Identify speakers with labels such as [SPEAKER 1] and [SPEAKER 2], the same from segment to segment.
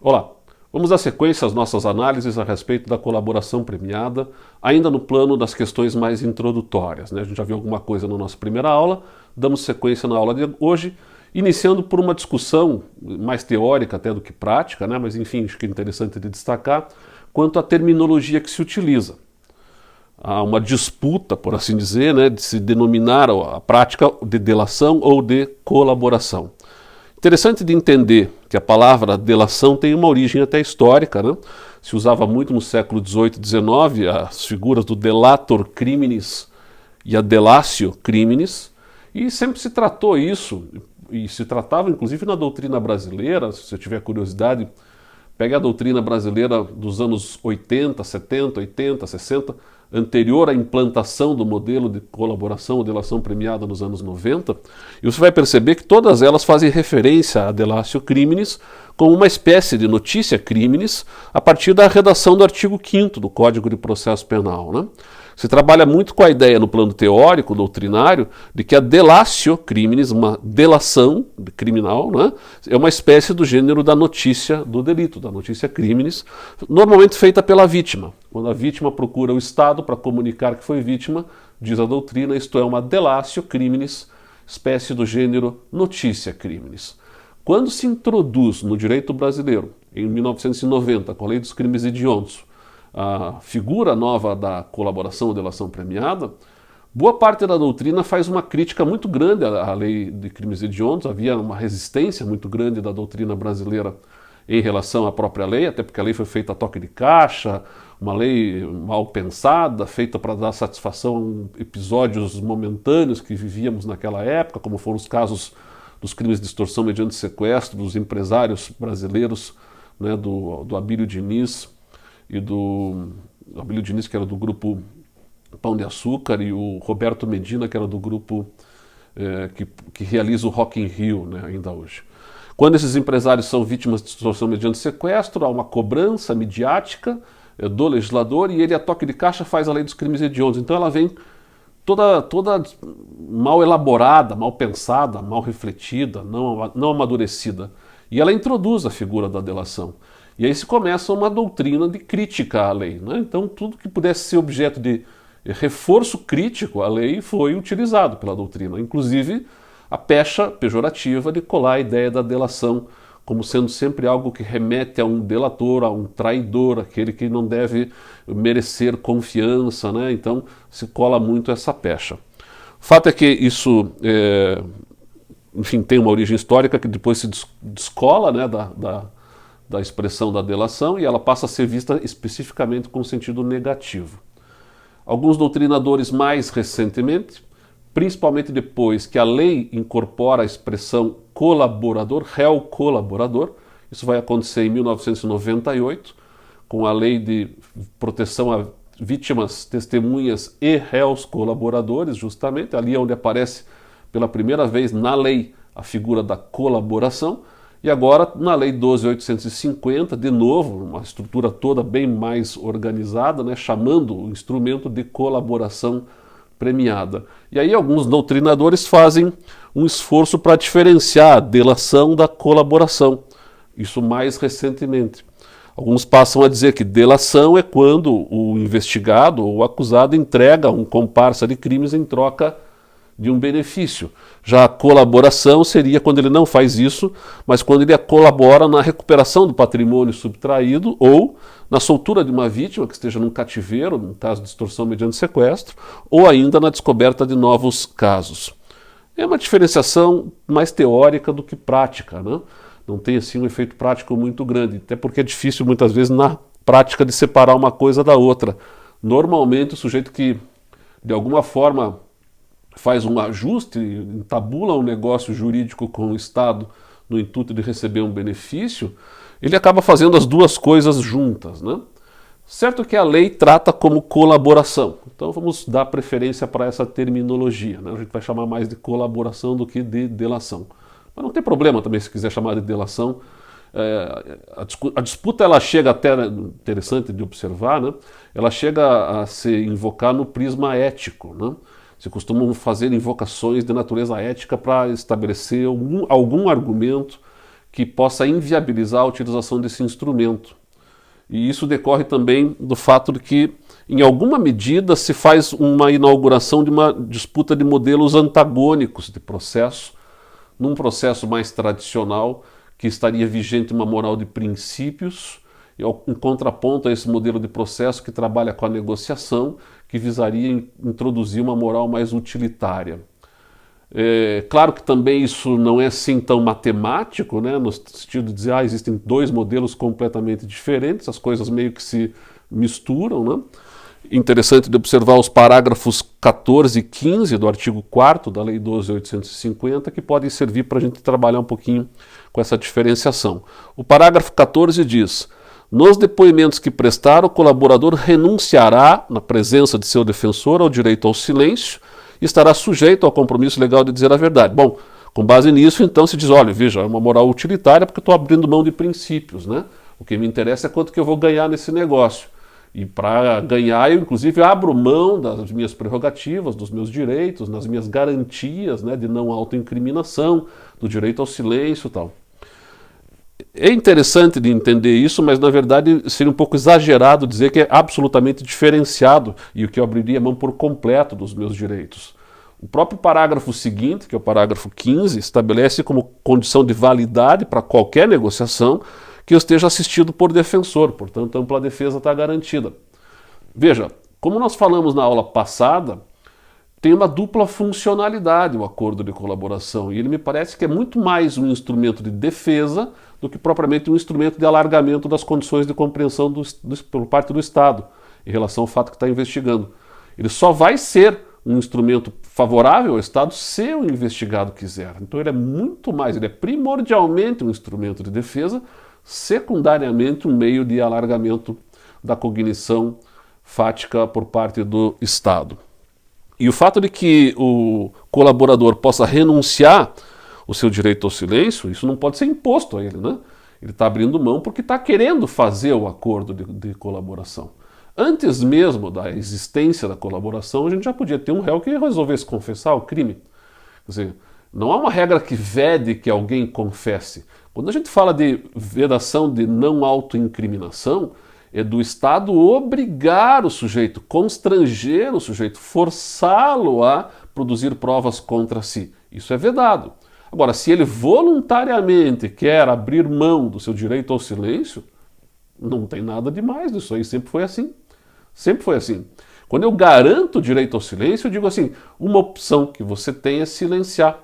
[SPEAKER 1] Olá, vamos dar sequência às nossas análises a respeito da colaboração premiada, ainda no plano das questões mais introdutórias, né? A gente já viu alguma coisa na nossa primeira aula, damos sequência na aula de hoje, iniciando por uma discussão mais teórica até do que prática, né? Mas enfim, acho que é interessante de destacar, quanto à terminologia que se utiliza. Há uma disputa, por assim dizer, né, de se denominar a prática de delação ou de colaboração. Interessante de entender que a palavra delação tem uma origem até histórica, né? Se usava muito no século XVIII e XIX as figuras do delator criminis e a delatio criminis, e sempre se tratou isso, e se tratava inclusive na doutrina brasileira. Se você tiver curiosidade, pegue a doutrina brasileira dos anos 80, 70, 80, 60, anterior à implantação do modelo de colaboração ou delação premiada nos anos 90, e você vai perceber que todas elas fazem referência a delatio criminis como uma espécie de notícia criminis a partir da redação do artigo 5º do Código de Processo Penal, né? Se trabalha muito com a ideia no plano teórico, doutrinário, de que a delatio criminis, uma delação criminal, né, é uma espécie do gênero da notícia do delito, da notícia criminis, normalmente feita pela vítima. Quando a vítima procura o Estado para comunicar que foi vítima, diz a doutrina, isto é uma delatio criminis, espécie do gênero notícia criminis. Quando se introduz no direito brasileiro, em 1990, com a Lei dos Crimes Hediondos, a figura nova da colaboração ou delação premiada, boa parte da doutrina faz uma crítica muito grande à lei de crimes hediondos. Havia uma resistência muito grande da doutrina brasileira em relação à própria lei, até porque a lei foi feita a toque de caixa, uma lei mal pensada, feita para dar satisfação a episódios momentâneos que vivíamos naquela época, como foram os casos dos crimes de extorsão mediante sequestro dos empresários brasileiros, né, do Abílio Diniz, e do Abílio Diniz, que era do grupo Pão de Açúcar, e o Roberto Medina, que era do grupo que realiza o Rock in Rio, né, ainda hoje. Quando esses empresários são vítimas de extorsão mediante sequestro, há uma cobrança midiática do legislador, e ele, a toque de caixa, faz a lei dos crimes hediondos. Então ela vem toda mal elaborada, mal pensada, mal refletida, não amadurecida. E ela introduz a figura da delação. E aí se começa uma doutrina de crítica à lei, né? Então tudo que pudesse ser objeto de reforço crítico à lei foi utilizado pela doutrina, inclusive a pecha pejorativa de colar a ideia da delação como sendo sempre algo que remete a um delator, a um traidor, aquele que não deve merecer confiança, né? Então se cola muito essa pecha. O fato é que isso, enfim, tem uma origem histórica que depois se descola, né, da expressão da delação, e ela passa a ser vista especificamente com sentido negativo. Alguns doutrinadores mais recentemente, principalmente depois que a lei incorpora a expressão colaborador, réu colaborador, isso vai acontecer em 1998, com a lei de proteção a vítimas, testemunhas e réus colaboradores, justamente, ali onde aparece pela primeira vez na lei a figura da colaboração. E agora, na Lei 12.850, de novo, uma estrutura toda bem mais organizada, né, chamando o instrumento de colaboração premiada. E aí alguns doutrinadores fazem um esforço para diferenciar a delação da colaboração, isso mais recentemente. Alguns passam a dizer que delação é quando o investigado ou o acusado entrega um comparsa de crimes em troca de um benefício. Já a colaboração seria quando ele não faz isso, mas quando ele colabora na recuperação do patrimônio subtraído ou na soltura de uma vítima que esteja num cativeiro, no caso de extorsão mediante sequestro, ou ainda na descoberta de novos casos. É uma diferenciação mais teórica do que prática, né? Não tem assim um efeito prático muito grande, até porque é difícil muitas vezes na prática de separar uma coisa da outra. Normalmente o sujeito que de alguma forma faz um ajuste, entabula um negócio jurídico com o Estado no intuito de receber um benefício, ele acaba fazendo as duas coisas juntas, né? Certo que a lei trata como colaboração, então vamos dar preferência para essa terminologia, né? A gente vai chamar mais de colaboração do que de delação. Mas não tem problema também se quiser chamar de delação. A disputa ela chega até, interessante de observar, né? Ela chega a se invocar no prisma ético, né? Se costumam fazer invocações de natureza ética para estabelecer algum argumento que possa inviabilizar a utilização desse instrumento. E isso decorre também do fato de que, em alguma medida, se faz uma inauguração de uma disputa de modelos antagônicos de processo, num processo mais tradicional, que estaria vigente uma moral de princípios, em contraponto a esse modelo de processo que trabalha com a negociação, que visaria introduzir uma moral mais utilitária. Claro que também isso não é assim tão matemático, né, no sentido de dizer, existem dois modelos completamente diferentes, as coisas meio que se misturam, né? Interessante de observar os parágrafos 14 e 15 do artigo 4º da Lei 12.850, que podem servir para a gente trabalhar um pouquinho com essa diferenciação. O parágrafo 14 diz: nos depoimentos que prestar, o colaborador renunciará, na presença de seu defensor, ao direito ao silêncio e estará sujeito ao compromisso legal de dizer a verdade. Bom, com base nisso, então, se diz, olha, veja, é uma moral utilitária porque eu estou abrindo mão de princípios, né? O que me interessa é quanto que eu vou ganhar nesse negócio. E para ganhar, eu inclusive abro mão das minhas prerrogativas, dos meus direitos, das minhas garantias, né, de não autoincriminação, do direito ao silêncio e tal. É interessante de entender isso, mas na verdade seria um pouco exagerado dizer que é absolutamente diferenciado e o que eu abriria mão por completo dos meus direitos. O próprio parágrafo seguinte, que é o parágrafo 15, estabelece como condição de validade para qualquer negociação que eu esteja assistido por defensor, portanto a ampla defesa está garantida. Veja, como nós falamos na aula passada, tem uma dupla funcionalidade o acordo de colaboração, e ele me parece que é muito mais um instrumento de defesa do que propriamente um instrumento de alargamento das condições de compreensão por parte do Estado, em relação ao fato que está investigando. Ele só vai ser um instrumento favorável ao Estado se o investigado quiser. Então ele é muito mais, ele é primordialmente um instrumento de defesa, secundariamente um meio de alargamento da cognição fática por parte do Estado. E o fato de que o colaborador possa renunciar o seu direito ao silêncio, isso não pode ser imposto a ele, né? Ele está abrindo mão porque está querendo fazer o acordo de colaboração. Antes mesmo da existência da colaboração, a gente já podia ter um réu que resolvesse confessar o crime. Quer dizer, não há uma regra que vede que alguém confesse. Quando a gente fala de vedação de não autoincriminação, é do Estado obrigar o sujeito, constranger o sujeito, forçá-lo a produzir provas contra si. Isso é vedado. Agora, se ele voluntariamente quer abrir mão do seu direito ao silêncio, não tem nada demais nisso aí, sempre foi assim. Sempre foi assim. Quando eu garanto o direito ao silêncio, eu digo assim, uma opção que você tem é silenciar.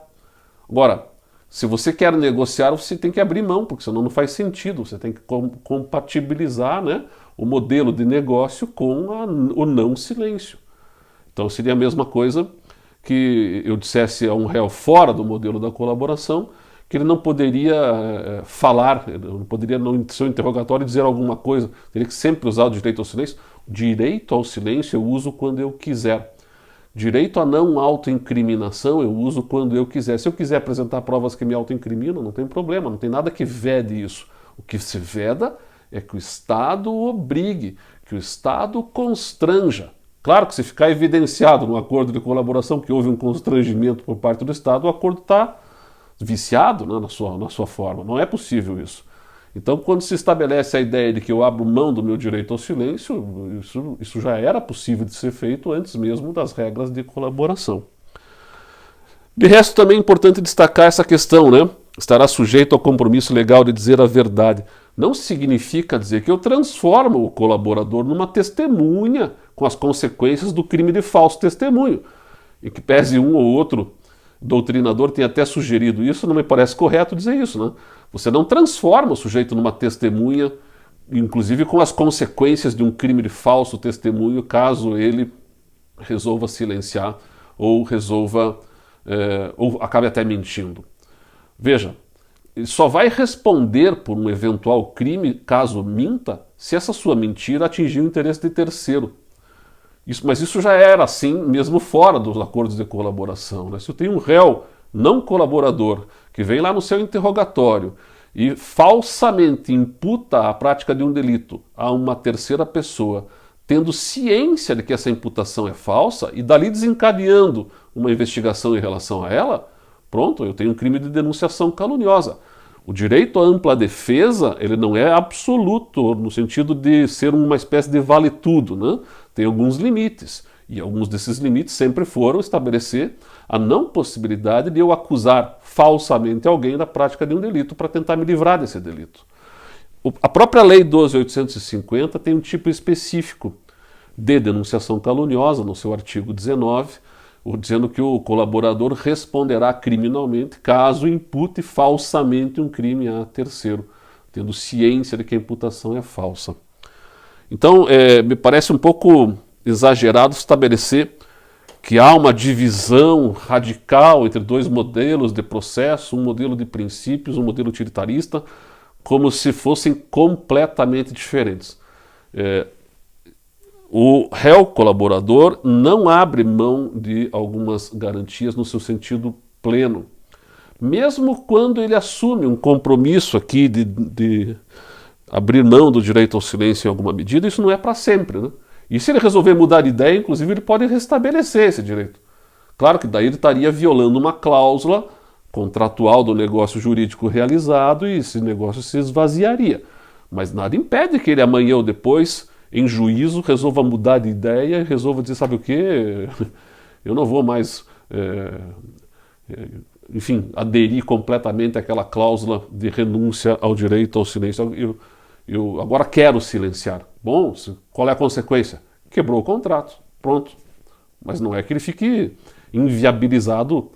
[SPEAKER 1] Agora, se você quer negociar, você tem que abrir mão, porque senão não faz sentido. Você tem que compatibilizar, né, o modelo de negócio com o não silêncio. Então seria a mesma coisa que eu dissesse a um réu fora do modelo da colaboração que ele não poderia falar, não poderia no seu interrogatório dizer alguma coisa, teria que sempre usar o direito ao silêncio. Direito ao silêncio eu uso quando eu quiser. Direito à não autoincriminação eu uso quando eu quiser. Se eu quiser apresentar provas que me autoincriminam, não tem problema, não tem nada que vede isso. O que se veda é que o Estado obrigue, que o Estado constranja. Claro que se ficar evidenciado no acordo de colaboração que houve um constrangimento por parte do Estado, o acordo está viciado, né, na sua forma. Não é possível isso. Então, quando se estabelece a ideia de que eu abro mão do meu direito ao silêncio, isso já era possível de ser feito antes mesmo das regras de colaboração. De resto, também é importante destacar essa questão, né? Estará sujeito ao compromisso legal de dizer a verdade. Não significa dizer que eu transformo o colaborador numa testemunha com as consequências do crime de falso testemunho. E que pese um ou outro doutrinador tenha até sugerido isso, não me parece correto dizer isso, né? Você não transforma o sujeito numa testemunha, inclusive com as consequências de um crime de falso testemunho, caso ele resolva silenciar ou resolva, ou acabe até mentindo. Veja, ele só vai responder por um eventual crime, caso minta, se essa sua mentira atingir o interesse de terceiro. Mas isso já era assim mesmo fora dos acordos de colaboração, né? Se eu tenho um réu não colaborador que vem lá no seu interrogatório e falsamente imputa a prática de um delito a uma terceira pessoa, tendo ciência de que essa imputação é falsa e dali desencadeando uma investigação em relação a ela, pronto, eu tenho um crime de denunciação caluniosa. O direito à ampla defesa, ele não é absoluto, no sentido de ser uma espécie de vale-tudo, né? Tem alguns limites, e alguns desses limites sempre foram estabelecer a não possibilidade de eu acusar falsamente alguém da prática de um delito para tentar me livrar desse delito. A própria Lei 12.850 tem um tipo específico de denunciação caluniosa, no seu artigo 19, dizendo que o colaborador responderá criminalmente caso impute falsamente um crime a terceiro, tendo ciência de que a imputação é falsa. Então, me parece um pouco exagerado estabelecer que há uma divisão radical entre dois modelos de processo, um modelo de princípios, um modelo utilitarista, como se fossem completamente diferentes. O réu colaborador não abre mão de algumas garantias no seu sentido pleno. Mesmo quando ele assume um compromisso aqui de abrir mão do direito ao silêncio em alguma medida, isso não é para sempre, né? E se ele resolver mudar de ideia, inclusive, ele pode restabelecer esse direito. Claro que daí ele estaria violando uma cláusula contratual do negócio jurídico realizado e esse negócio se esvaziaria. Mas nada impede que ele amanhã ou depois, em juízo, resolva mudar de ideia e resolva dizer, sabe o quê? Eu não vou mais, enfim, aderir completamente àquela cláusula de renúncia ao direito ao silêncio. Eu agora quero silenciar. Bom, qual é a consequência? Quebrou o contrato, pronto. Mas não é que ele fique inviabilizado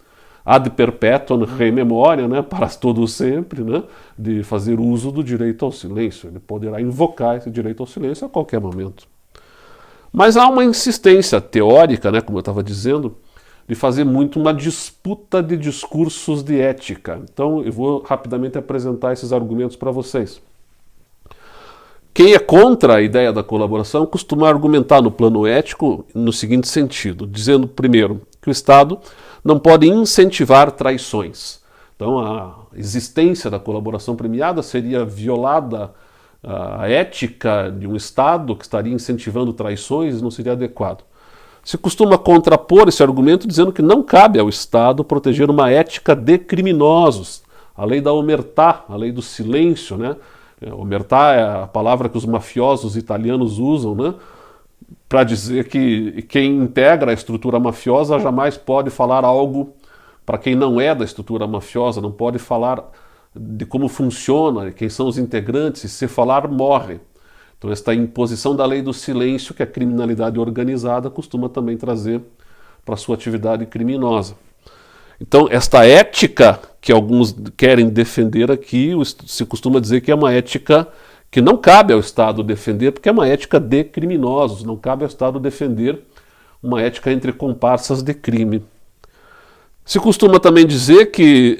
[SPEAKER 1] ad perpetuum rei memoria, né, para todo sempre, né, de fazer uso do direito ao silêncio. Ele poderá invocar esse direito ao silêncio a qualquer momento. Mas há uma insistência teórica, né, como eu estava dizendo, de fazer muito uma disputa de discursos de ética. Então eu vou rapidamente apresentar esses argumentos para vocês. Quem é contra a ideia da colaboração costuma argumentar no plano ético no seguinte sentido, dizendo primeiro que o Estado não pode incentivar traições. Então a existência da colaboração premiada seria violada a ética de um Estado que estaria incentivando traições, não seria adequado. Se costuma contrapor esse argumento dizendo que não cabe ao Estado proteger uma ética de criminosos. A lei da omertà, a lei do silêncio, né? Omertà é a palavra que os mafiosos italianos usam, né, para dizer que quem integra a estrutura mafiosa jamais pode falar algo para quem não é da estrutura mafiosa, não pode falar de como funciona, quem são os integrantes, e se falar, morre. Então esta imposição da lei do silêncio que a criminalidade organizada costuma também trazer para a sua atividade criminosa. Então, esta ética que alguns querem defender aqui, se costuma dizer que é uma ética que não cabe ao Estado defender, porque é uma ética de criminosos, não cabe ao Estado defender uma ética entre comparsas de crime. Se costuma também dizer que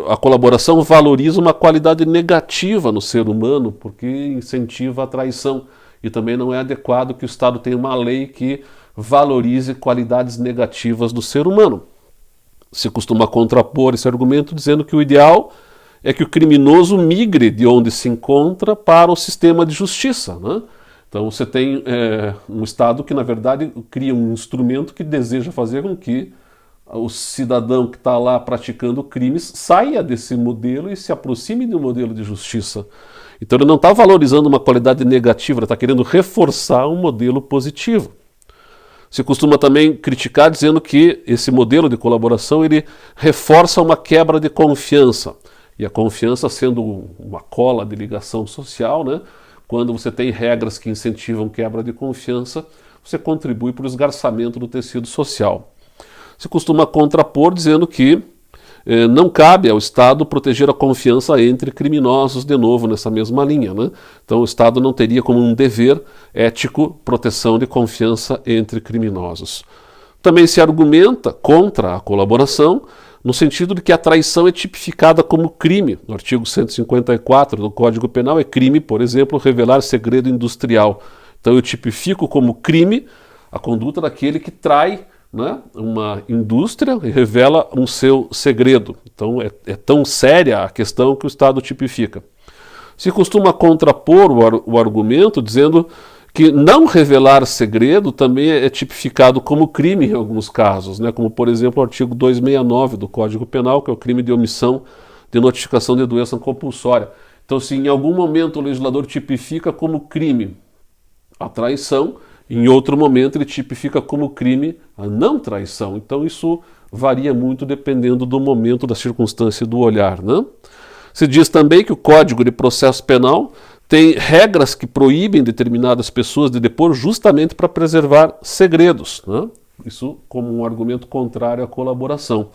[SPEAKER 1] a colaboração valoriza uma qualidade negativa no ser humano, porque incentiva a traição, e também não é adequado que o Estado tenha uma lei que valorize qualidades negativas do ser humano. Se costuma contrapor esse argumento dizendo que o ideal é que o criminoso migre de onde se encontra para o sistema de justiça, né? Então você tem um Estado que, na verdade, cria um instrumento que deseja fazer com que o cidadão que está lá praticando crimes saia desse modelo e se aproxime de um modelo de justiça. Então ele não está valorizando uma qualidade negativa, ele está querendo reforçar um modelo positivo. Se costuma também criticar dizendo que esse modelo de colaboração ele reforça uma quebra de confiança. E a confiança sendo uma cola de ligação social, né? Quando você tem regras que incentivam quebra de confiança, você contribui para o esgarçamento do tecido social. Se costuma contrapor dizendo que não cabe ao Estado proteger a confiança entre criminosos, de novo, nessa mesma linha, né? Então o Estado não teria como um dever ético proteção de confiança entre criminosos. Também se argumenta contra a colaboração, no sentido de que a traição é tipificada como crime. No artigo 154 do Código Penal é crime, por exemplo, revelar segredo industrial. Então eu tipifico como crime a conduta daquele que trai, né, uma indústria e revela um seu segredo. Então é tão séria a questão que o Estado tipifica. Se costuma contrapor o argumento dizendo que não revelar segredo também é tipificado como crime em alguns casos, né, como por exemplo o artigo 269 do Código Penal, que é o crime de omissão de notificação de doença compulsória. Então, se em algum momento o legislador tipifica como crime a traição, em outro momento ele tipifica como crime a não traição. Então isso varia muito dependendo do momento, da circunstância e do olhar, né? Se diz também que o Código de Processo Penal tem regras que proíbem determinadas pessoas de depor justamente para preservar segredos, né? Isso como um argumento contrário à colaboração.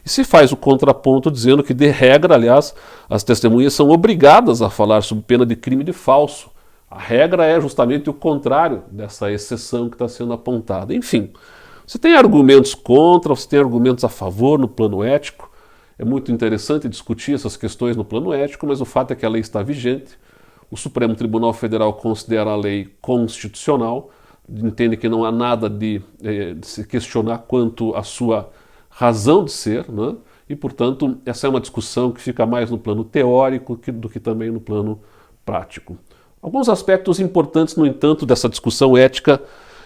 [SPEAKER 1] E se faz o contraponto dizendo que, de regra, aliás, as testemunhas são obrigadas a falar sob pena de crime de falso. A regra é justamente o contrário dessa exceção que está sendo apontada. Enfim, você tem argumentos contra, você tem argumentos a favor no plano ético. É muito interessante discutir essas questões no plano ético, mas o fato é que a lei está vigente. O Supremo Tribunal Federal considera a lei constitucional, entende que não há nada de se questionar quanto à sua razão de ser, né? E, portanto, essa é uma discussão que fica mais no plano teórico do que também no plano prático. Alguns aspectos importantes, no entanto, dessa discussão ética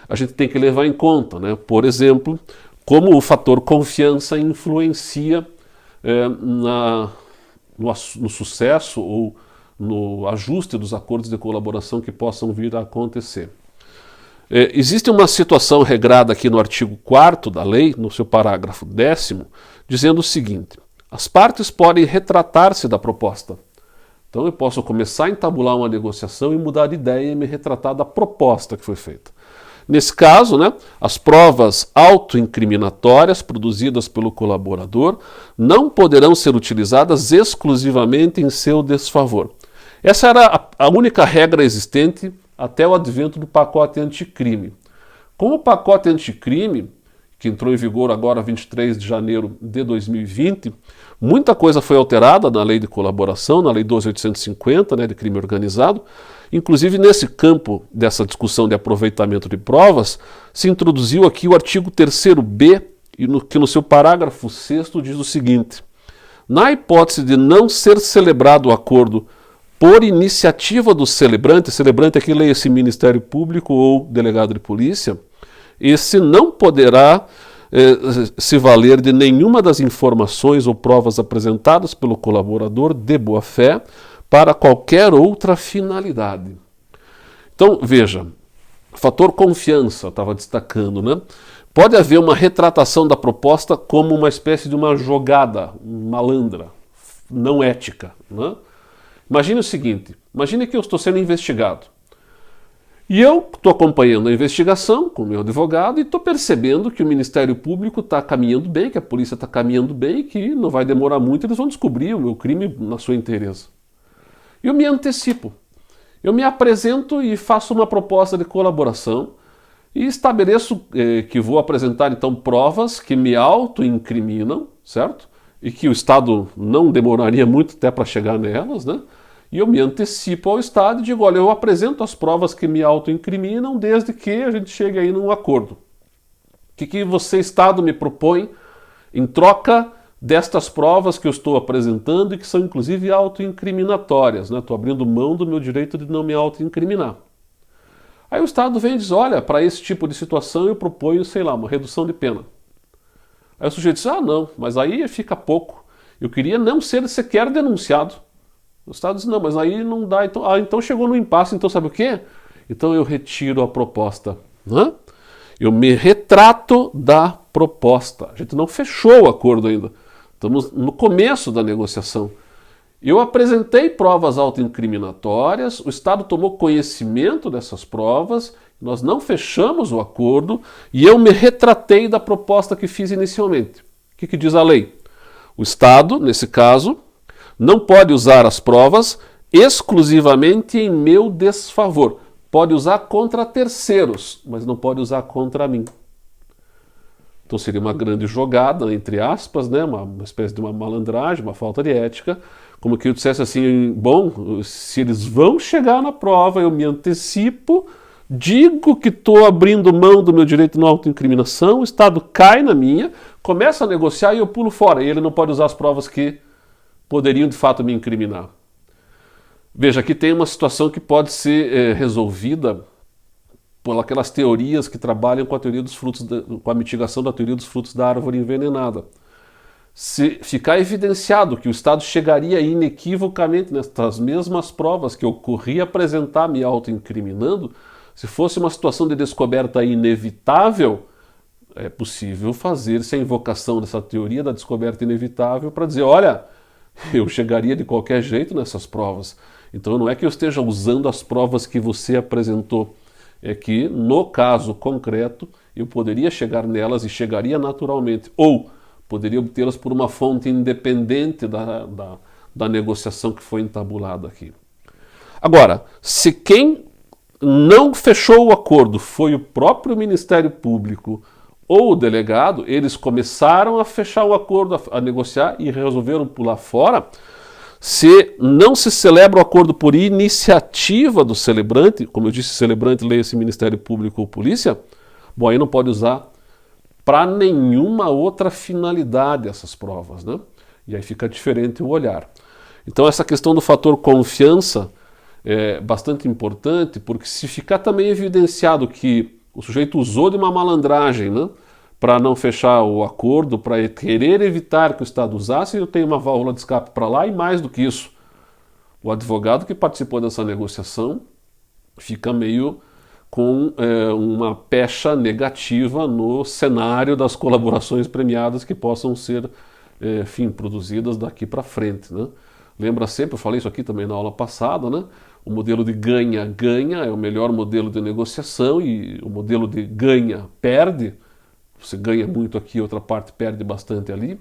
[SPEAKER 1] a gente tem que levar em conta, né? Por exemplo, como o fator confiança influencia no sucesso ou no ajuste dos acordos de colaboração que possam vir a acontecer. Existe uma situação regrada aqui no artigo 4º da lei, no seu parágrafo 10º, dizendo o seguinte: as partes podem retratar-se da proposta. Então eu posso começar a entabular uma negociação e mudar de ideia e me retratar da proposta que foi feita. Nesse caso, né, as provas autoincriminatórias produzidas pelo colaborador não poderão ser utilizadas exclusivamente em seu desfavor. Essa era a única regra existente até o advento do pacote anticrime. Com o pacote anticrime, que entrou em vigor agora 23 de janeiro de 2020, muita coisa foi alterada na lei de colaboração, na lei 12.850, né, de crime organizado. Inclusive, nesse campo dessa discussão de aproveitamento de provas, se introduziu aqui o artigo 3º-B, que no seu parágrafo 6º diz o seguinte: na hipótese de não ser celebrado o acordo por iniciativa do celebrante aqui leia-se Ministério Público ou delegado de polícia, esse não poderá se valer de nenhuma das informações ou provas apresentadas pelo colaborador de boa-fé para qualquer outra finalidade. Então, veja, fator confiança, estava destacando, né? Pode haver uma retratação da proposta como uma espécie de uma jogada malandra, não ética, né? Imagine o seguinte, imagine que eu estou sendo investigado. E eu estou acompanhando a investigação com o meu advogado e estou percebendo que o Ministério Público está caminhando bem, que a polícia está caminhando bem e que não vai demorar muito, eles vão descobrir o meu crime na sua inteireza. Eu me antecipo. Eu me apresento e faço uma proposta de colaboração e estabeleço que vou apresentar então provas que me autoincriminam, certo? E que o Estado não demoraria muito até para chegar nelas, né? E eu me antecipo ao Estado e digo, olha, eu apresento as provas que me autoincriminam desde que a gente chegue aí num acordo. O que você, Estado, me propõe em troca destas provas que eu estou apresentando e que são inclusive autoincriminatórias, né? Estou abrindo mão do meu direito de não me autoincriminar. Aí o Estado vem e diz, olha, para esse tipo de situação eu proponho, sei lá, uma redução de pena. Aí o sujeito diz, ah não, mas aí fica pouco. Eu queria não ser sequer denunciado. O Estado diz, não, mas aí não dá. Então chegou no impasse, então sabe o quê? Então eu retiro a proposta. Né? Eu me retrato da proposta. A gente não fechou o acordo ainda. Estamos no começo da negociação. Eu apresentei provas autoincriminatórias, o Estado tomou conhecimento dessas provas, nós não fechamos o acordo e eu me retratei da proposta que fiz inicialmente. O que diz a lei? O Estado, nesse caso, não pode usar as provas exclusivamente em meu desfavor. Pode usar contra terceiros, mas não pode usar contra mim. Então seria uma grande jogada, entre aspas, né? Uma espécie de uma malandragem, uma falta de ética, como que eu dissesse assim, bom, se eles vão chegar na prova, eu me antecipo, digo que estou abrindo mão do meu direito de não autoincriminação, o Estado cai na minha, começa a negociar e eu pulo fora, e ele não pode usar as provas que poderiam de fato me incriminar. Veja, aqui tem uma situação que pode ser resolvida por aquelas teorias que trabalham com a teoria dos frutos, com a mitigação da teoria dos frutos da árvore envenenada. se ficar evidenciado que o Estado chegaria inequivocamente nestas mesmas provas que eu corri apresentar me autoincriminando, se fosse uma situação de descoberta inevitável, é possível fazer-se a invocação dessa teoria da descoberta inevitável para dizer, olha, eu chegaria de qualquer jeito nessas provas. Então não é que eu esteja usando as provas que você apresentou, é que no caso concreto eu poderia chegar nelas e chegaria naturalmente, ou poderia obtê-las por uma fonte independente da negociação que foi entabulada aqui. Agora, se quem não fechou o acordo foi o próprio Ministério Público ou o delegado, eles começaram a fechar o acordo, a negociar e resolveram pular fora. Se não se celebra o acordo por iniciativa do celebrante, como eu disse, celebrante, leia-se Ministério Público ou Polícia, bom, aí não pode usar para nenhuma outra finalidade essas provas, né? E aí fica diferente o olhar. Então essa questão do fator confiança é bastante importante, porque se ficar também evidenciado que o sujeito usou de uma malandragem, né, para não fechar o acordo, para querer evitar que o Estado usasse, eu tenho uma válvula de escape para lá, e mais do que isso, o advogado que participou dessa negociação fica meio com uma pecha negativa no cenário das colaborações premiadas que possam ser, enfim, produzidas daqui para frente, né? Lembra sempre, eu falei isso aqui também na aula passada, né? O modelo de ganha-ganha é o melhor modelo de negociação, e o modelo de ganha-perde, você ganha muito aqui, outra parte perde bastante ali,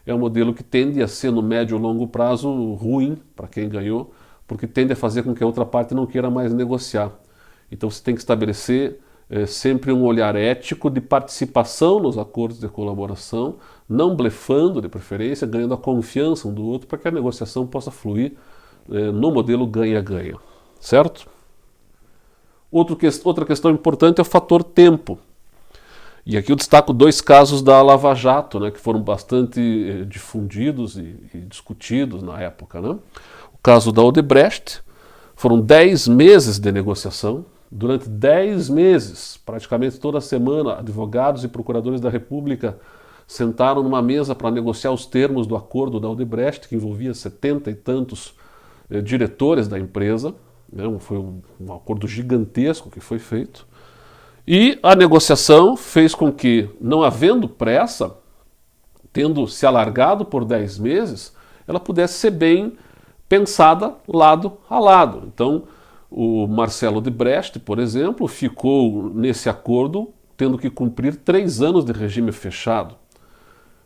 [SPEAKER 1] é um modelo que tende a ser no médio e longo prazo ruim para quem ganhou, porque tende a fazer com que a outra parte não queira mais negociar. Então você tem que estabelecer sempre um olhar ético de participação nos acordos de colaboração, não blefando de preferência, ganhando a confiança um do outro para que a negociação possa fluir no modelo ganha-ganha, certo? Outra questão importante é o fator tempo. E aqui eu destaco dois casos da Lava Jato, né, que foram bastante difundidos e discutidos na época, né? O caso da Odebrecht, foram 10 meses de negociação. Durante 10 meses, praticamente toda semana, advogados e procuradores da República sentaram numa mesa para negociar os termos do acordo da Odebrecht, que envolvia 70 e tantos diretores da empresa, né? Foi um acordo gigantesco que foi feito. E a negociação fez com que, não havendo pressa, tendo se alargado por 10 meses, ela pudesse ser bem pensada lado a lado. Então, o Marcelo Odebrecht, por exemplo, ficou nesse acordo tendo que cumprir 3 anos de regime fechado,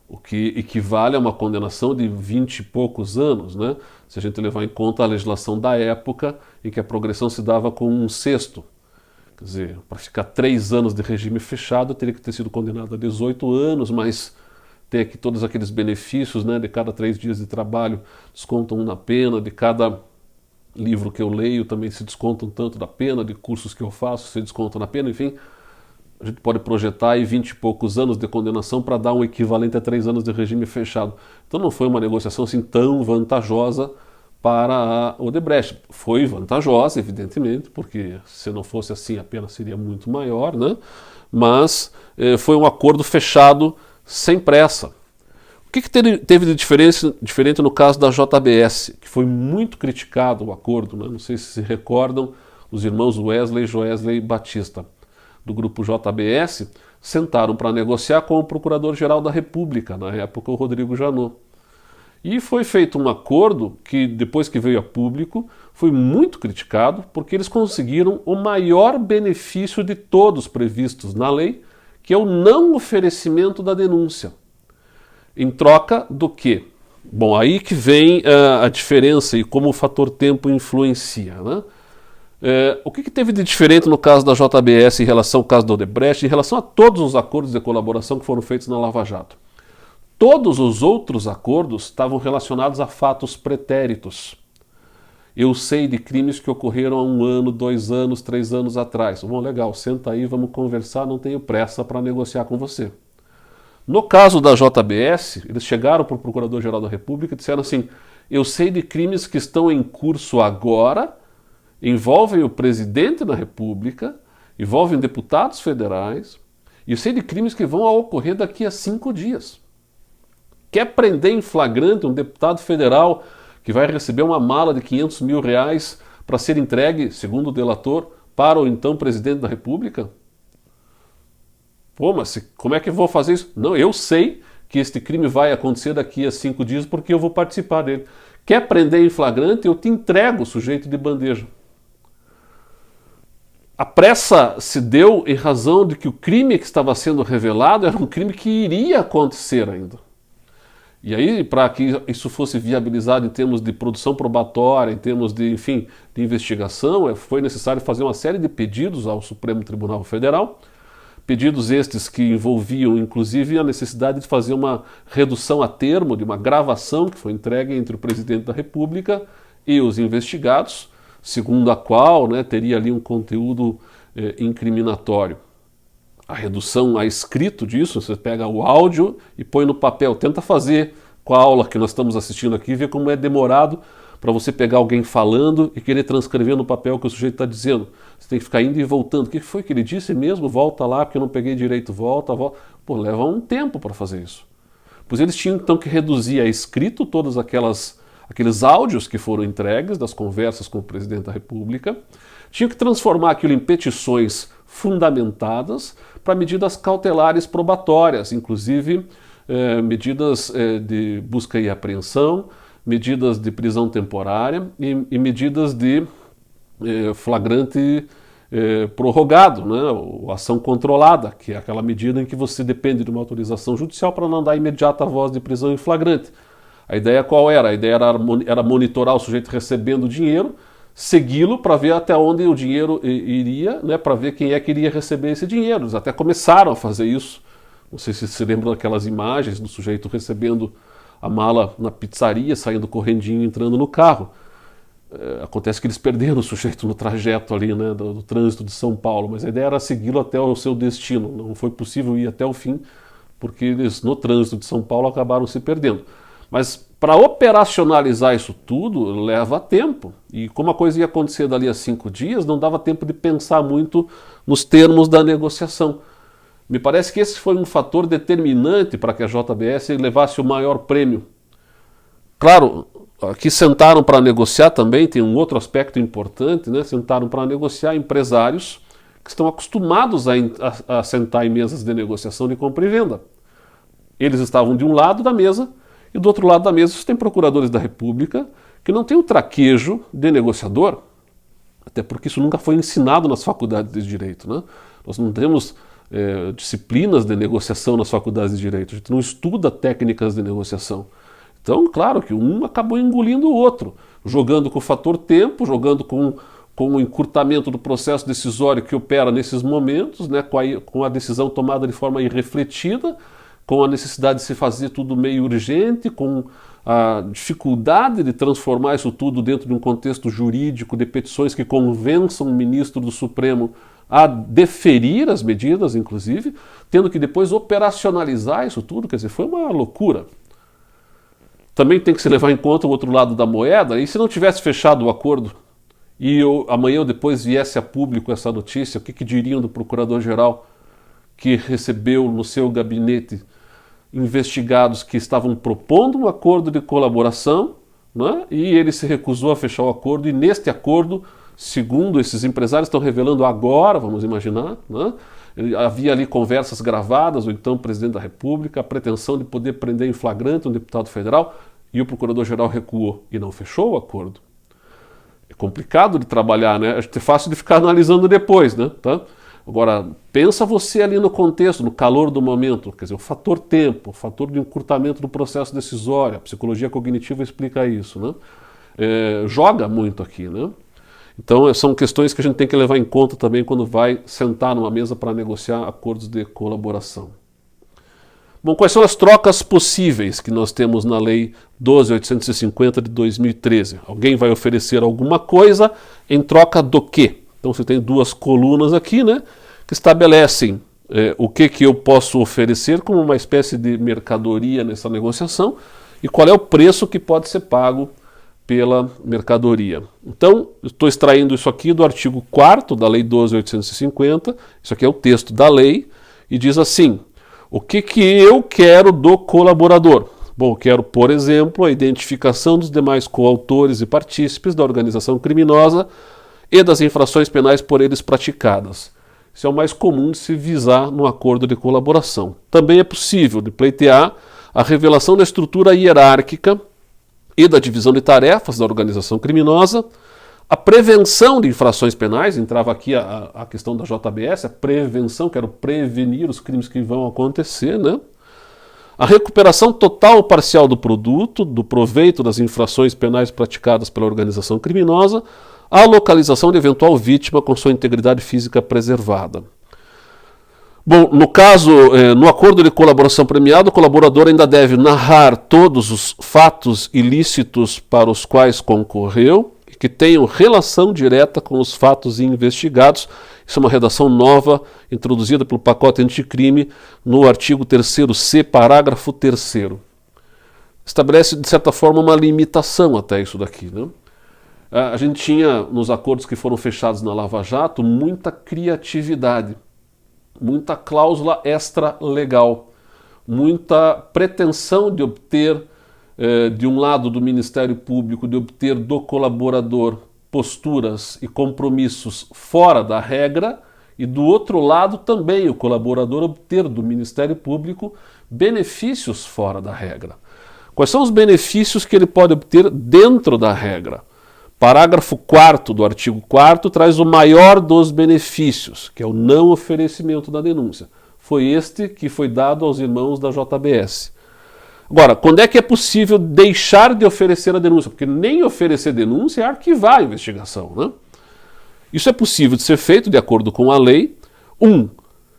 [SPEAKER 1] o que equivale a uma condenação de 20 e poucos anos, né? Se a gente levar em conta a legislação da época, em que a progressão se dava com 1/6. Quer dizer, para ficar 3 anos de regime fechado, eu teria que ter sido condenado a 18 anos, mas tem aqui todos aqueles benefícios, né? De cada 3 dias de trabalho descontam na pena, de cada livro que eu leio também se desconta um tanto da pena, de cursos que eu faço se desconta na pena, enfim. A gente pode projetar aí 20 e poucos anos de condenação para dar um equivalente a 3 anos de regime fechado. Então não foi uma negociação assim tão vantajosa para a Odebrecht. Foi vantajosa, evidentemente, porque se não fosse assim a pena seria muito maior, né? Mas foi um acordo fechado sem pressa. O que teve de diferente no caso da JBS, que foi muito criticado o acordo, né? Não sei se recordam, os irmãos Wesley e Joesley Batista, do grupo JBS, sentaram para negociar com o Procurador-Geral da República, na época o Rodrigo Janot. E foi feito um acordo que, depois que veio a público, foi muito criticado, porque eles conseguiram o maior benefício de todos previstos na lei, que é o não oferecimento da denúncia. Em troca do quê? Bom, aí que vem a diferença e como o fator tempo influencia, né? O que teve de diferente no caso da JBS em relação ao caso da Odebrecht, em relação a todos os acordos de colaboração que foram feitos na Lava Jato? Todos os outros acordos estavam relacionados a fatos pretéritos. Eu sei de crimes que ocorreram há 1 ano, 2 anos, 3 anos atrás. Bom, legal, senta aí, vamos conversar, não tenho pressa para negociar com você. No caso da JBS, eles chegaram para o Procurador-Geral da República e disseram assim: eu sei de crimes que estão em curso agora, envolvem o presidente da República, envolvem deputados federais, e eu sei de crimes que vão ocorrer daqui a 5 dias. Quer prender em flagrante um deputado federal que vai receber uma mala de R$500 mil para ser entregue, segundo o delator, para o então presidente da República? Pô, mas como é que eu vou fazer isso? Não, eu sei que este crime vai acontecer daqui a 5 dias porque eu vou participar dele. Quer prender em flagrante? Eu te entrego o sujeito de bandeja. A pressa se deu em razão de que o crime que estava sendo revelado era um crime que iria acontecer ainda. E aí, para que isso fosse viabilizado em termos de produção probatória, em termos de, enfim, de investigação, foi necessário fazer uma série de pedidos ao Supremo Tribunal Federal, pedidos estes que envolviam, inclusive, a necessidade de fazer uma redução a termo de uma gravação que foi entregue entre o presidente da República e os investigados, segundo a qual, né, teria ali um conteúdo incriminatório. A redução a escrito disso, você pega o áudio e põe no papel. Tenta fazer com a aula que nós estamos assistindo aqui, ver como é demorado para você pegar alguém falando e querer transcrever no papel o que o sujeito está dizendo. Você tem que ficar indo e voltando. O que foi que ele disse mesmo? Volta lá, porque eu não peguei direito, volta. Pô, leva um tempo para fazer isso. Pois eles tinham então que reduzir a escrito todos aqueles áudios que foram entregues das conversas com o presidente da República, tinham que transformar aquilo em petições fundamentadas para medidas cautelares probatórias, inclusive medidas de busca e apreensão, medidas de prisão temporária e medidas de flagrante prorrogado, né, ou ação controlada, que é aquela medida em que você depende de uma autorização judicial para não dar imediata voz de prisão em flagrante. A ideia qual era? A ideia era monitorar o sujeito recebendo o dinheiro, segui-lo para ver até onde o dinheiro iria, né, para ver quem é que iria receber esse dinheiro. Eles até começaram a fazer isso. Não sei se se lembram daquelas imagens do sujeito recebendo a mala na pizzaria, saindo correndinho, entrando no carro. Acontece que eles perderam o sujeito no trajeto ali, né, do trânsito de São Paulo, mas a ideia era segui-lo até o seu destino. Não foi possível ir até o fim, porque eles no trânsito de São Paulo acabaram se perdendo. Mas para operacionalizar isso tudo leva tempo. E como a coisa ia acontecer dali a 5 dias, não dava tempo de pensar muito nos termos da negociação. Me parece que esse foi um fator determinante para que a JBS levasse o maior prêmio. Claro, aqui sentaram para negociar também, tem um outro aspecto importante, né? Sentaram para negociar empresários que estão acostumados a sentar em mesas de negociação de compra e venda. Eles estavam de um lado da mesa, e do outro lado da mesa você tem procuradores da República que não têm o traquejo de negociador, até porque isso nunca foi ensinado nas faculdades de Direito, né? Nós não temos disciplinas de negociação nas faculdades de Direito, a gente não estuda técnicas de negociação. Então, claro que um acabou engolindo o outro, jogando com o fator tempo, jogando com o encurtamento do processo decisório que opera nesses momentos, né, com a decisão tomada de forma irrefletida, com a necessidade de se fazer tudo meio urgente, com a dificuldade de transformar isso tudo dentro de um contexto jurídico de petições que convençam o ministro do Supremo a deferir as medidas, inclusive, tendo que depois operacionalizar isso tudo, quer dizer, foi uma loucura. Também tem que se levar em conta o outro lado da moeda, e se não tivesse fechado o acordo, e amanhã ou depois viesse a público essa notícia, o que diriam do procurador-geral que recebeu no seu gabinete investigados que estavam propondo um acordo de colaboração, né? E ele se recusou a fechar o acordo, e neste acordo, segundo esses empresários estão revelando agora, vamos imaginar, né? Havia ali conversas gravadas, o então presidente da República, a pretensão de poder prender em flagrante um deputado federal, e o procurador-geral recuou e não fechou o acordo. É complicado de trabalhar, né? É fácil de ficar analisando depois, né? Tá? Agora, pensa você ali no contexto, no calor do momento, quer dizer, o fator tempo, o fator de encurtamento do processo decisório, a psicologia cognitiva explica isso, né? Joga muito aqui, né? Então, são questões que a gente tem que levar em conta também quando vai sentar numa mesa para negociar acordos de colaboração. Bom, quais são as trocas possíveis que nós temos na Lei 12.850 de 2013? Alguém vai oferecer alguma coisa em troca do quê? Então você tem 2 colunas aqui, né, que estabelecem o que eu posso oferecer como uma espécie de mercadoria nessa negociação e qual é o preço que pode ser pago pela mercadoria. Então, eu estou extraindo isso aqui do artigo 4º da Lei 12.850, isso aqui é o texto da lei, e diz assim: o que eu quero do colaborador? Bom, quero, por exemplo, a identificação dos demais coautores e partícipes da organização criminosa e das infrações penais por eles praticadas. Isso é o mais comum de se visar no acordo de colaboração. Também é possível de pleitear a revelação da estrutura hierárquica e da divisão de tarefas da organização criminosa, a prevenção de infrações penais, entrava aqui a questão da JBS, a prevenção, quero prevenir os crimes que vão acontecer, né? A recuperação total ou parcial do produto, do proveito das infrações penais praticadas pela organização criminosa, a localização de eventual vítima com sua integridade física preservada. Bom, no caso, no acordo de colaboração premiada, o colaborador ainda deve narrar todos os fatos ilícitos para os quais concorreu, que tenham relação direta com os fatos investigados. Isso é uma redação nova, introduzida pelo pacote anticrime no artigo 3º-C, parágrafo 3º. Estabelece, de certa forma, uma limitação até isso daqui, né? A gente tinha, nos acordos que foram fechados na Lava Jato, muita criatividade, muita cláusula extra-legal, muita pretensão de obter de um lado do Ministério Público, de obter do colaborador posturas e compromissos fora da regra, e do outro lado também o colaborador obter do Ministério Público benefícios fora da regra. Quais são os benefícios que ele pode obter dentro da regra? Parágrafo 4º do artigo 4º traz o maior dos benefícios, que é o não oferecimento da denúncia. Foi este que foi dado aos irmãos da JBS. Agora, quando é que é possível deixar de oferecer a denúncia? Porque nem oferecer denúncia é arquivar a investigação, né? Isso é possível de ser feito de acordo com a lei. 1.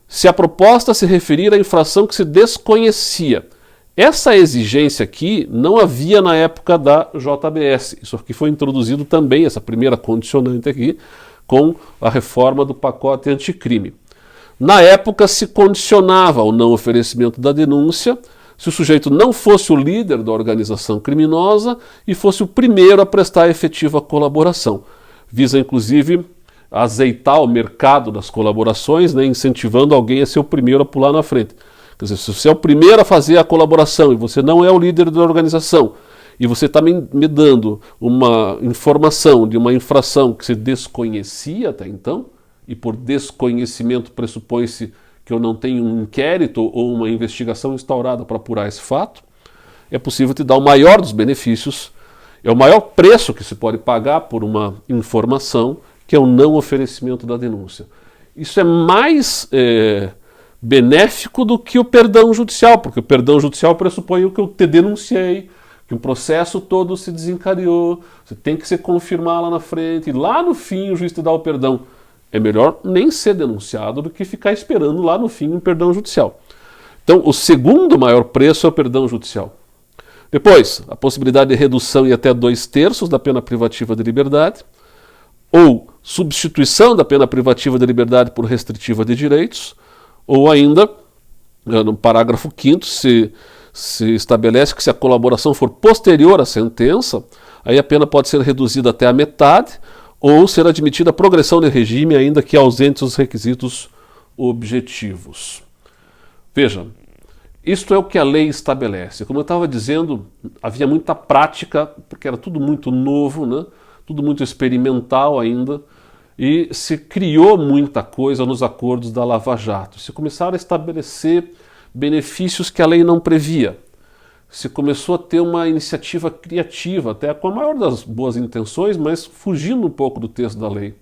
[SPEAKER 1] Se a proposta se referir à infração que se desconhecia. Essa exigência aqui não havia na época da JBS. Isso aqui foi introduzido também, essa primeira condicionante aqui, com a reforma do pacote anticrime. Na época se condicionava o não oferecimento da denúncia se o sujeito não fosse o líder da organização criminosa e fosse o primeiro a prestar efetiva colaboração. Visa, inclusive, azeitar o mercado das colaborações, né, incentivando alguém a ser o primeiro a pular na frente. Quer dizer, se você é o primeiro a fazer a colaboração e você não é o líder da organização, e você está me dando uma informação de uma infração que se desconhecia até então, e por desconhecimento pressupõe-se que eu não tenho um inquérito ou uma investigação instaurada para apurar esse fato, é possível te dar o maior dos benefícios, é o maior preço que se pode pagar por uma informação, que é o não oferecimento da denúncia. Isso é mais benéfico do que o perdão judicial, porque o perdão judicial pressupõe que eu te denunciei, que o processo todo se desencadeou, você tem que se confirmar lá na frente, e lá no fim o juiz te dá o perdão. É melhor nem ser denunciado do que ficar esperando lá no fim um perdão judicial. Então, o segundo maior preço é o perdão judicial. Depois, a possibilidade de redução em até 2/3 da pena privativa de liberdade, ou substituição da pena privativa de liberdade por restritiva de direitos, ou ainda, no parágrafo 5º, se estabelece que se a colaboração for posterior à sentença, aí a pena pode ser reduzida até a metade, ou ser admitida a progressão de regime, ainda que ausentes os requisitos objetivos. Veja, isto é o que a lei estabelece. Como eu estava dizendo, havia muita prática, porque era tudo muito novo, né? Tudo muito experimental ainda, e se criou muita coisa nos acordos da Lava Jato. Se começaram a estabelecer benefícios que a lei não previa. Se começou a ter uma iniciativa criativa, até com a maior das boas intenções, mas fugindo um pouco do texto da lei.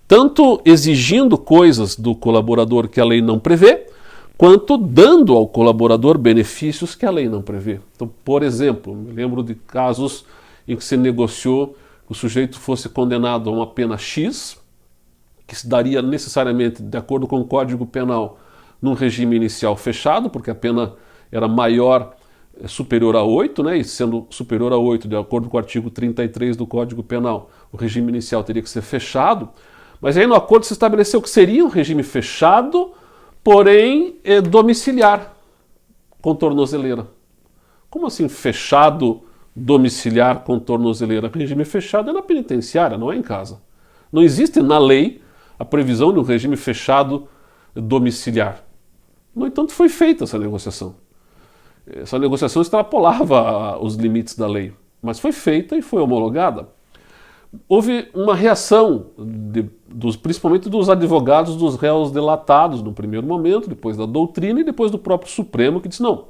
[SPEAKER 1] Tanto exigindo coisas do colaborador que a lei não prevê, quanto dando ao colaborador benefícios que a lei não prevê. Então, por exemplo, me lembro de casos em que se negociou que o sujeito fosse condenado a uma pena X, que se daria necessariamente, de acordo com o Código Penal, num regime inicial fechado, porque a pena era maior, superior a 8, né? E sendo superior a 8, de acordo com o artigo 33 do Código Penal, o regime inicial teria que ser fechado, mas aí no acordo se estabeleceu que seria um regime fechado, porém domiciliar, com tornozeleira. Como assim fechado, domiciliar com tornozeleira? Regime fechado é na penitenciária, não é em casa. Não existe na lei a previsão de um regime fechado domiciliar. No entanto, foi feita essa negociação. essa negociação extrapolava os limites da lei, mas foi feita e foi homologada. Houve uma reação, principalmente dos advogados dos réus delatados no primeiro momento, depois da doutrina e depois do próprio Supremo, que disse: não,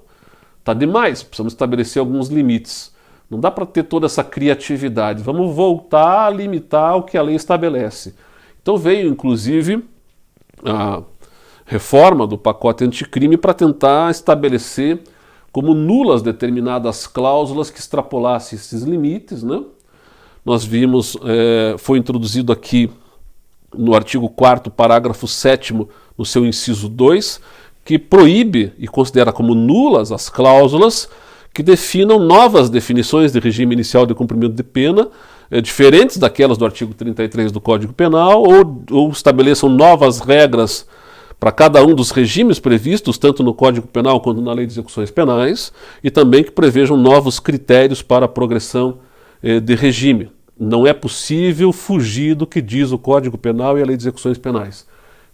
[SPEAKER 1] está demais, precisamos estabelecer alguns limites. Não dá para ter toda essa criatividade, vamos voltar a limitar o que a lei estabelece. Então veio, inclusive, a reforma do pacote anticrime para tentar estabelecer como nulas determinadas cláusulas que extrapolassem esses limites, né? Nós vimos, foi introduzido aqui no artigo 4º, parágrafo 7º, no seu inciso 2, que proíbe e considera como nulas as cláusulas que definam novas definições de regime inicial de cumprimento de pena, diferentes daquelas do artigo 33 do Código Penal, ou estabeleçam novas regras para cada um dos regimes previstos, tanto no Código Penal quanto na Lei de Execuções Penais, e também que prevejam novos critérios para a progressão de regime. Não é possível fugir do que diz o Código Penal e a Lei de Execuções Penais.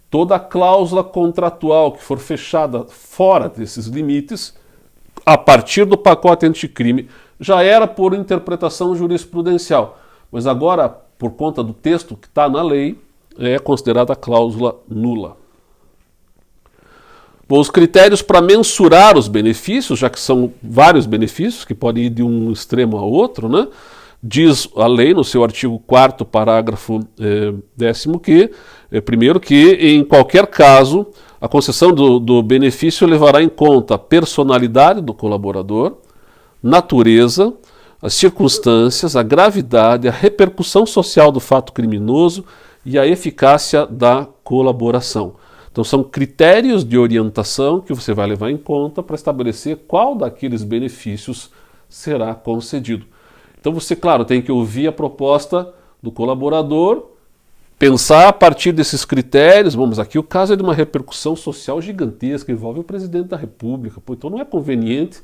[SPEAKER 1] Toda cláusula contratual que for fechada fora desses limites, a partir do pacote anticrime, já era por interpretação jurisprudencial, mas agora, por conta do texto que está na lei, é considerada cláusula nula. Bom, os critérios para mensurar os benefícios, já que são vários benefícios que podem ir de um extremo a outro, né? Diz a lei no seu artigo 4º, parágrafo 10º, que, primeiro, que em qualquer caso a concessão do benefício levará em conta a personalidade do colaborador, natureza, as circunstâncias, a gravidade, a repercussão social do fato criminoso e a eficácia da colaboração. Então são critérios de orientação que você vai levar em conta para estabelecer qual daqueles benefícios será concedido. Então você, claro, tem que ouvir a proposta do colaborador, pensar a partir desses critérios. Vamos, aqui o caso é de uma repercussão social gigantesca, envolve o presidente da República. Pô, então não é conveniente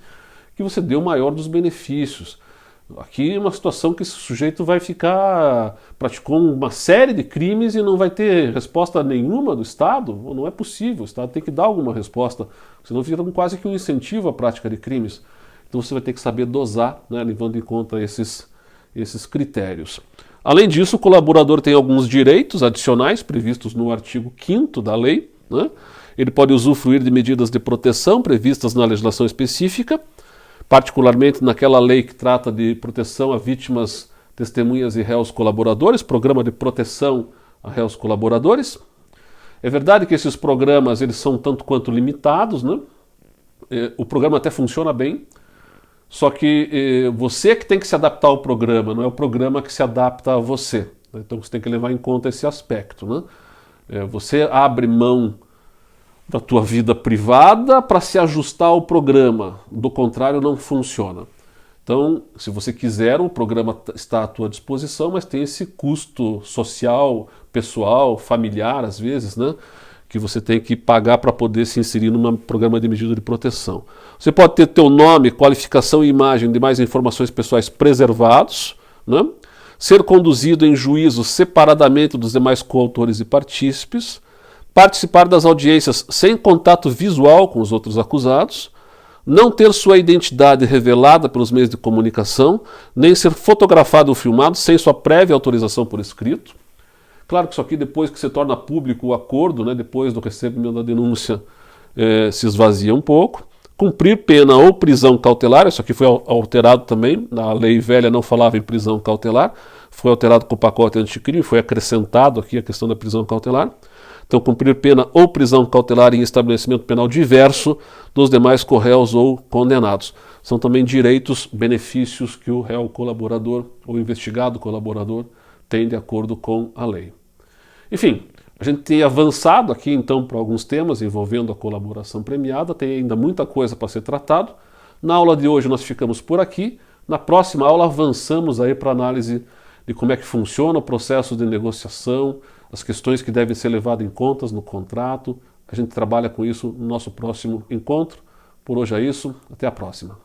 [SPEAKER 1] que você dê o maior dos benefícios. Aqui é uma situação que esse sujeito vai praticou uma série de crimes e não vai ter resposta nenhuma do Estado. Não é possível, o Estado tem que dar alguma resposta, senão vira quase que um incentivo à prática de crimes. Então você vai ter que saber dosar, né, levando em conta esses critérios. Além disso, o colaborador tem alguns direitos adicionais previstos no artigo 5º da lei, né? Ele pode usufruir de medidas de proteção previstas na legislação específica, particularmente naquela lei que trata de proteção a vítimas, testemunhas e réus colaboradores, programa de proteção a réus colaboradores. É verdade que esses programas eles são tanto quanto limitados, né? O programa até funciona bem, só que você que tem que se adaptar ao programa, não é o programa que se adapta a você. Então você tem que levar em conta esse aspecto, né? Você abre mão da tua vida privada para se ajustar ao programa, do contrário não funciona. Então, se você quiser, o programa está à tua disposição, mas tem esse custo social, pessoal, familiar às vezes, né? Que você tem que pagar para poder se inserir num programa de medida de proteção. Você pode ter teu nome, qualificação e imagem de mais informações pessoais preservados, né? Ser conduzido em juízo separadamente dos demais coautores e partícipes, participar das audiências sem contato visual com os outros acusados, não ter sua identidade revelada pelos meios de comunicação, nem ser fotografado ou filmado sem sua prévia autorização por escrito. Claro que isso aqui, depois que se torna público o acordo, né, depois do recebimento da denúncia, se esvazia um pouco. Cumprir pena ou prisão cautelar, isso aqui foi alterado também, na lei velha não falava em prisão cautelar, foi alterado com o pacote anticrime, foi acrescentado aqui a questão da prisão cautelar. Então, cumprir pena ou prisão cautelar em estabelecimento penal diverso dos demais corréus ou condenados. São também direitos, benefícios que o réu colaborador ou investigado colaborador tem de acordo com a lei. Enfim, a gente tem avançado aqui então para alguns temas envolvendo a colaboração premiada, tem ainda muita coisa para ser tratado. Na aula de hoje nós ficamos por aqui. Na próxima aula avançamos aí para a análise de como é que funciona o processo de negociação, as questões que devem ser levadas em conta no contrato. A gente trabalha com isso no nosso próximo encontro. Por hoje é isso, até a próxima.